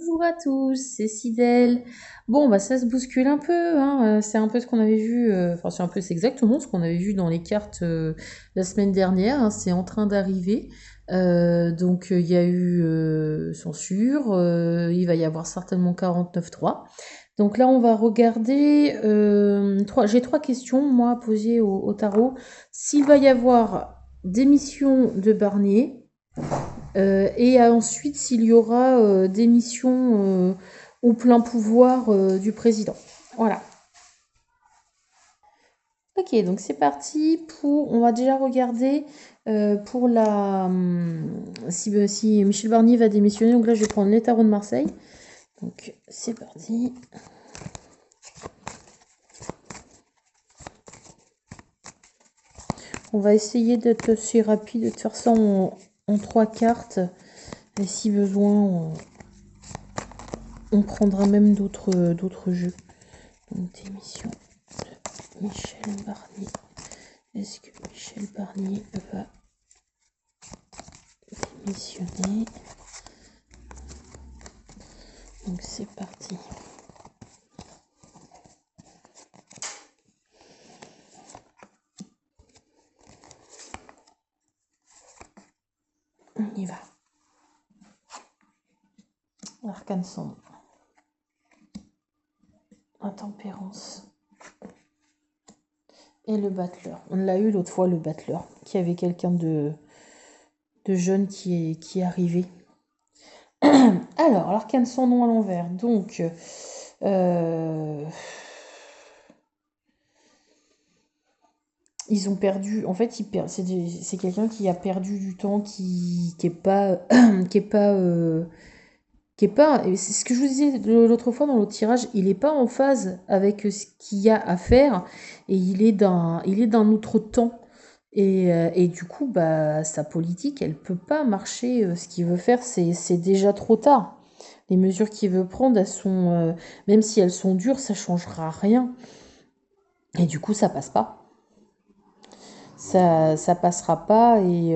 Bonjour à tous, c'est Sidel. Bon, bah ça se bouscule un peu, hein. C'est un peu ce qu'on avait vu, enfin c'est exactement ce qu'on avait vu dans les cartes la semaine dernière, hein. C'est en train d'arriver. Donc il y a eu censure, il va y avoir certainement 49.3. Donc là on va regarder, j'ai trois questions moi à poser au tarot. S'il va y avoir démission de Barnier, et ensuite, s'il y aura des missions au plein pouvoir du président. Voilà. Ok, donc c'est parti pour. On va déjà regarder pour la. Si Michel Barnier va démissionner, donc là je vais prendre les tarots de Marseille. Donc c'est parti. On va essayer d'être assez rapide, de faire ça en trois cartes. Et si besoin, on prendra même d'autres jeux. Donc démission. Michel Barnier. Est-ce que Michel Barnier va démissionner? Donc c'est parti. On y va. L'arcane sombre. Intempérance. Et le battleur. On l'a eu l'autre fois, le battleur, qui avait quelqu'un de jeune qui est arrivé. Alors, l'arcane sans nom à l'envers. Donc, ils ont perdu. En fait, c'est quelqu'un qui a perdu du temps, qui est pas, qui est pas, qui est pas. C'est ce que je vous disais l'autre fois dans l'autre tirage. Il est pas en phase avec ce qu'il y a à faire, et il est d'un autre temps. Et du coup, bah, sa politique, elle peut pas marcher. Ce qu'il veut faire, c'est déjà trop tard. Les mesures qu'il veut prendre, elles sont, même si elles sont dures, ça changera rien. Et du coup, ça passe pas. Ça passera pas et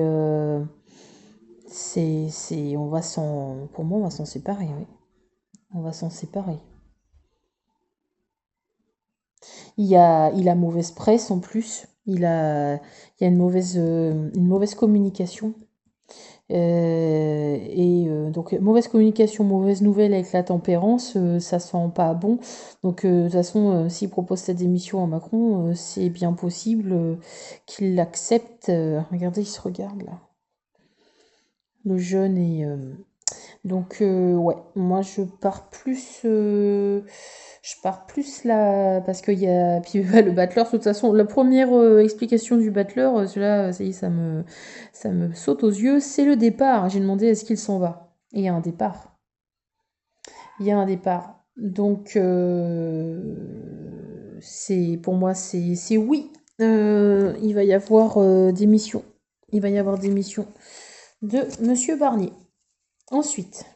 pour moi, on va s'en séparer, oui. On va s'en séparer. Il a mauvaise presse en plus. Il y a une mauvaise communication. Donc mauvaise communication, mauvaise nouvelle avec la tempérance, ça sent pas bon. Donc de toute façon, s'il propose sa démission à Macron, c'est bien possible qu'il l'accepte. Regardez, il se regarde là. Le jeune et donc ouais, moi je pars plus là parce qu'il y a puis le battleur de toute façon la première explication du battleur, celui-là ça y est, ça me saute aux yeux, c'est le départ. J'ai demandé est-ce qu'il s'en va et il y a un départ. Il y a un départ. Donc c'est pour moi c'est oui. Il va y avoir des missions. Il va y avoir des missions de Monsieur Barnier. Ensuite,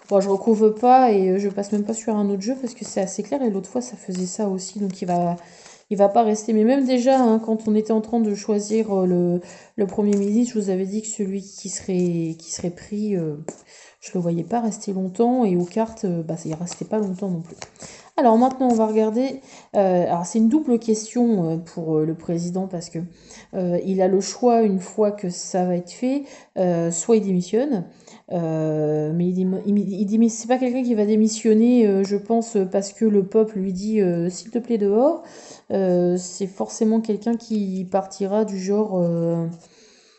bon, je recouvre pas et je passe même pas sur un autre jeu parce que c'est assez clair et l'autre fois ça faisait ça aussi, donc il va pas rester. Mais même déjà, hein, quand on était en train de choisir le premier ministre, je vous avais dit que celui qui serait pris, je le voyais pas rester longtemps et aux cartes, bah ça y restait pas longtemps non plus. Alors maintenant on va regarder, alors c'est une double question pour le président parce que il a le choix une fois que ça va être fait, soit il démissionne, mais c'est pas quelqu'un qui va démissionner, je pense, parce que le peuple lui dit s'il te plaît dehors. C'est forcément quelqu'un qui partira du genre de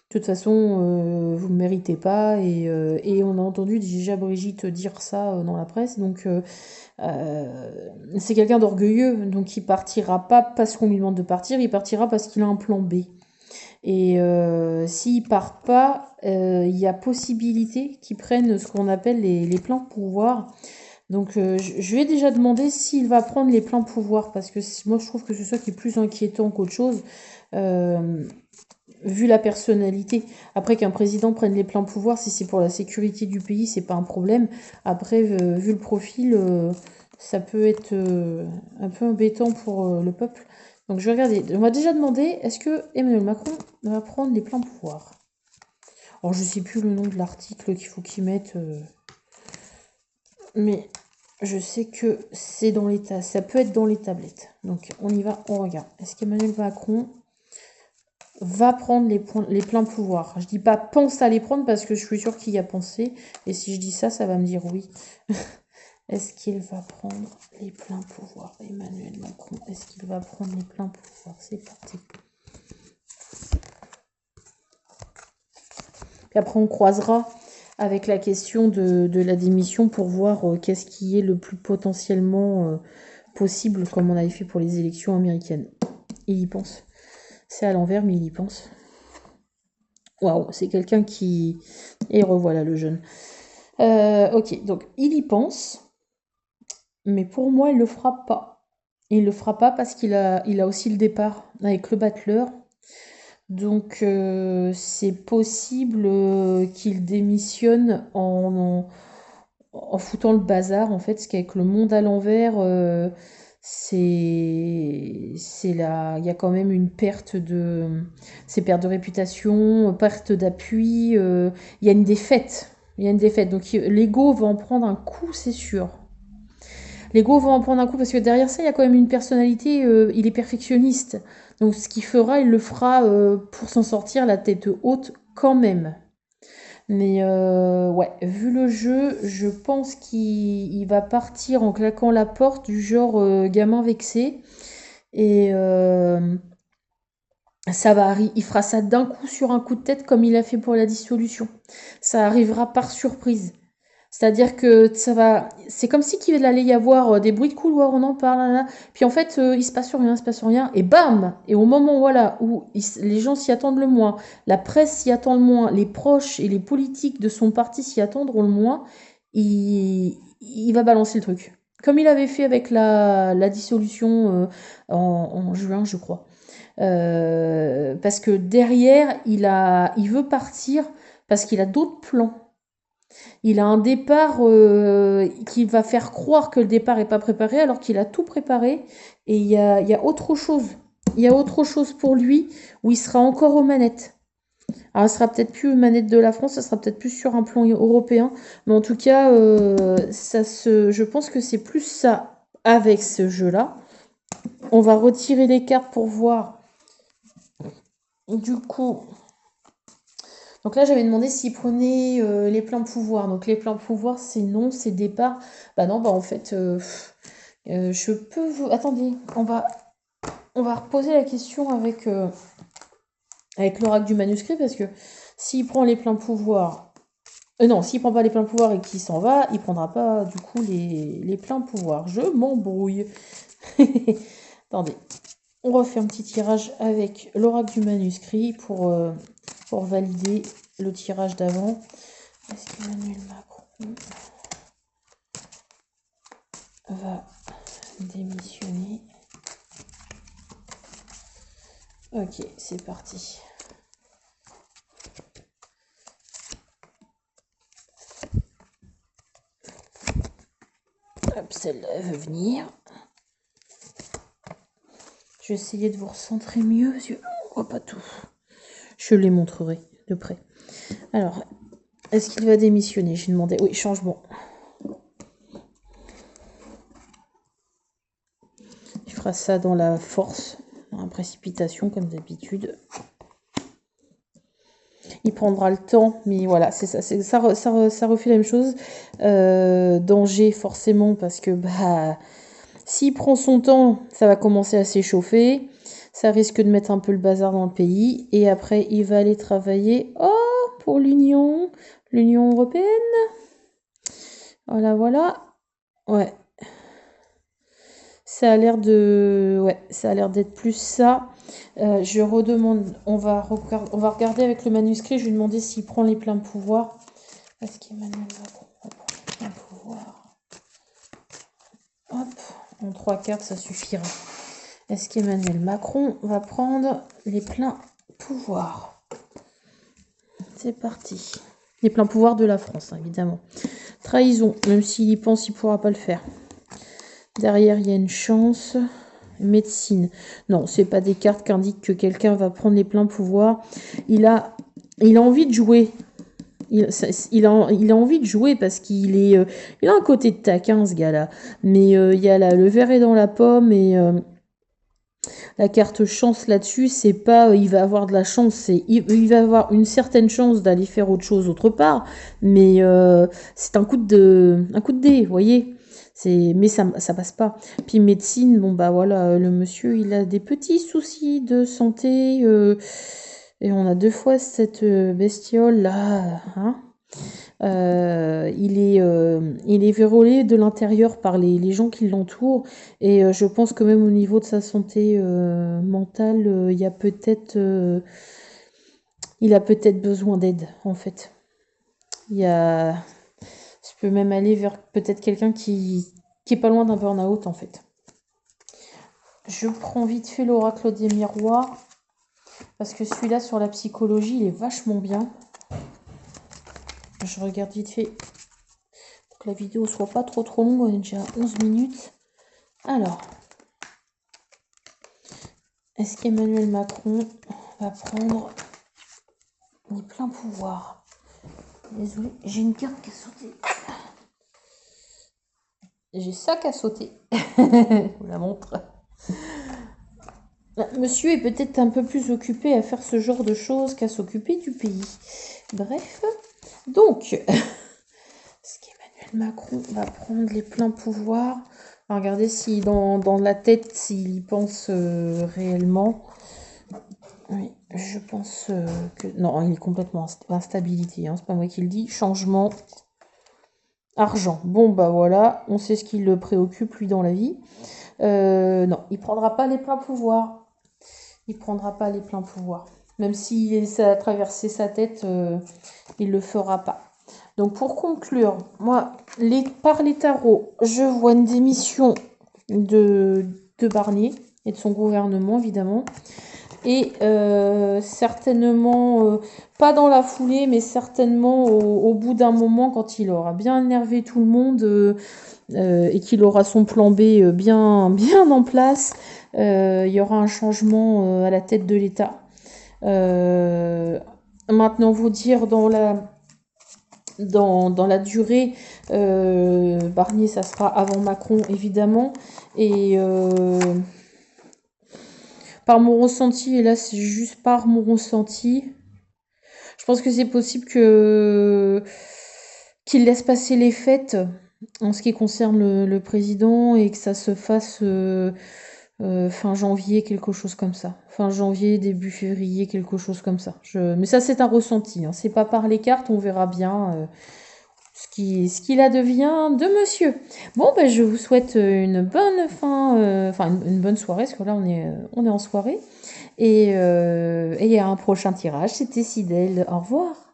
toute façon vous ne méritez pas et on a entendu déjà Brigitte dire ça dans la presse donc c'est quelqu'un d'orgueilleux donc il partira pas parce qu'on lui demande de partir, il partira parce qu'il a un plan B. Et s'ils partent pas, il y a possibilité qu'ils prennent ce qu'on appelle les pleins pouvoirs. Donc je vais déjà demander s'il va prendre les pleins pouvoirs, parce que moi je trouve que c'est ça qui est plus inquiétant qu'autre chose, vu la personnalité. Après qu'un président prenne les pleins pouvoirs, si c'est pour la sécurité du pays, c'est pas un problème. Après, vu le profil, ça peut être un peu embêtant pour le peuple. Donc je vais regarder. On m'a déjà demandé, est-ce que Emmanuel Macron va prendre les pleins pouvoirs? Alors je sais plus le nom de l'article qu'il faut qu'il mette. mais je sais que c'est dans les ça peut être dans les tablettes. Donc on y va, on regarde. Est-ce qu'Emmanuel Macron va prendre les pleins pouvoirs? Je dis pas pense à les prendre parce que je suis sûre qu'il y a pensé. Et si je dis ça, ça va me dire oui. Est-ce qu'il va prendre les pleins pouvoirs? Emmanuel Macron, est-ce qu'il va prendre les pleins pouvoirs? C'est parti. Puis après, on croisera avec la question de la démission pour voir qu'est-ce qui est le plus potentiellement possible, comme on avait fait pour les élections américaines. Il y pense. C'est à l'envers, mais il y pense. Waouh, c'est quelqu'un qui... Et revoilà le jeune. Ok, donc il y pense. Mais pour moi, il le fera pas. Il le fera pas parce il a aussi le départ avec le battleur. Donc c'est possible qu'il démissionne en foutant le bazar en fait, parce qu'avec le monde à l'envers, il y a quand même une c'est perte de réputation, perte d'appui, il y a une défaite. Il y a une défaite. Donc l'ego va en prendre un coup, c'est sûr. L'ego va en prendre un coup parce que derrière ça, il y a quand même une personnalité, il est perfectionniste. Donc ce qu'il fera, il le fera pour s'en sortir la tête haute quand même. Mais ouais, vu le jeu, je pense qu'il va partir en claquant la porte du genre gamin vexé. Et il fera ça d'un coup sur un coup de tête comme il a fait pour la dissolution. Ça arrivera par surprise. C'est-à-dire que c'est comme si qu'il allait y avoir des bruits de couloir, on en parle, là, là. Puis en fait, il se passe rien, il se passe rien, et bam! Et au moment, voilà, où les gens s'y attendent le moins, la presse s'y attend le moins, les proches et les politiques de son parti s'y attendront le moins, il va balancer le truc. Comme il avait fait avec la dissolution en juin, je crois. Parce que derrière, il veut partir parce qu'il a d'autres plans. Il a un départ qui va faire croire que le départ n'est pas préparé alors qu'il a tout préparé et il y a autre chose. Il y a autre chose pour lui où il sera encore aux manettes. Alors, ce sera peut-être plus aux manettes de la France, ça sera peut-être plus sur un plan européen, mais en tout cas, je pense que c'est plus ça avec ce jeu-là. On va retirer les cartes pour voir. Du coup, donc là, j'avais demandé s'il prenait les pleins pouvoirs. Donc les pleins pouvoirs, c'est non, c'est départ. Bah non, bah en fait, je peux vous... Attendez, on va reposer la question avec l'oracle du manuscrit, parce que s'il prend les pleins pouvoirs... non, s'il prend pas les pleins pouvoirs et qu'il s'en va, il prendra pas du coup les pleins pouvoirs. Je m'embrouille. Attendez, on refait un petit tirage avec l'oracle du manuscrit pour valider le tirage d'avant. Est-ce qu'Emmanuel Macron va démissionner? Ok, c'est parti. Hop, celle-là veut venir. Je vais essayer de vous recentrer mieux, parce que on voit pas tout. Je les montrerai de près. Alors, est-ce qu'il va démissionner? J'ai demandé. Oui, changement. Il fera ça dans la force, dans la précipitation, comme d'habitude. Il prendra le temps, mais voilà, c'est ça, ça refait la même chose. Danger, forcément, parce que s'il prend son temps, ça va commencer à s'échauffer. Ça risque de mettre un peu le bazar dans le pays. Et après, il va aller travailler pour l'Union européenne. Voilà, voilà. Ouais. Ça a l'air d'être plus ça. Je redemande, on va regarder avec le manuscrit. Je vais lui demander s'il prend les pleins pouvoirs. Est-ce qu'Emmanuel Macron va prendre les pleins pouvoirs? Hop, en 3 cartes, ça suffira. Est-ce qu'Emmanuel Macron va prendre les pleins pouvoirs? C'est parti. Les pleins pouvoirs de la France, hein, évidemment. Trahison, même s'il y pense, il ne pourra pas le faire. Derrière, il y a une chance. Médecine. Non, c'est pas des cartes qui indiquent que quelqu'un va prendre les pleins pouvoirs. Il a envie de jouer. il a envie de jouer parce il a un côté de taquin, ce gars-là. Mais il y a le verre est dans la pomme et la carte chance là-dessus, c'est pas il va avoir de la chance, il va avoir une certaine chance d'aller faire autre chose autre part, mais c'est un coup de dé, vous voyez. Mais ça passe pas. Puis médecine, bon bah voilà, le monsieur, il a des petits soucis de santé, et on a deux fois cette bestiole là, hein. Il est vérolé de l'intérieur par les gens qui l'entourent et je pense que même au niveau de sa santé mentale, il a peut-être besoin d'aide en fait. Il y a, je peux même aller vers peut-être quelqu'un qui est pas loin d'un burn-out en fait. Je prends vite fait l'oracle des miroirs parce que celui-là sur la psychologie, il est vachement bien. Je regarde vite fait pour que la vidéo soit pas trop longue, on est déjà à 11 minutes. Alors, est-ce qu'Emmanuel Macron va prendre les pleins pouvoirs? Désolée, j'ai une carte qui a sauté. J'ai ça qui a sauté. Je vous la montre. Monsieur est peut-être un peu plus occupé à faire ce genre de choses qu'à s'occuper du pays. Bref, donc, est-ce qu'Emmanuel Macron va prendre les pleins pouvoirs? On va regarder si dans la tête, s'il y pense réellement. Oui, je pense que... Non, il est complètement instabilité, hein, c'est pas moi qui le dis. Changement, argent. Bon, bah voilà, on sait ce qui le préoccupe, lui, dans la vie. Non, il prendra pas les pleins pouvoirs. Il prendra pas les pleins pouvoirs. Même si ça a traversé sa tête, il le fera pas. Donc pour conclure, moi, par les tarots, je vois une démission de Barnier et de son gouvernement, évidemment. Et certainement, pas dans la foulée, mais certainement au bout d'un moment, quand il aura bien énervé tout le monde et qu'il aura son plan B bien en place, il y aura un changement à la tête de l'État. Maintenant, vous dire dans la durée, Barnier, ça sera avant Macron, évidemment. Et par mon ressenti, et là c'est juste par mon ressenti, je pense que c'est possible qu'il laisse passer les fêtes en ce qui concerne le président et que ça se fasse fin janvier, quelque chose comme ça. Fin janvier, début février, quelque chose comme ça. Mais ça c'est un ressenti, hein. C'est pas par les cartes, on verra bien ce qu'il advient de monsieur. Bon, ben, je vous souhaite une bonne une bonne soirée, parce que là on est en soirée. Et à un prochain tirage. C'était Sidel. Au revoir.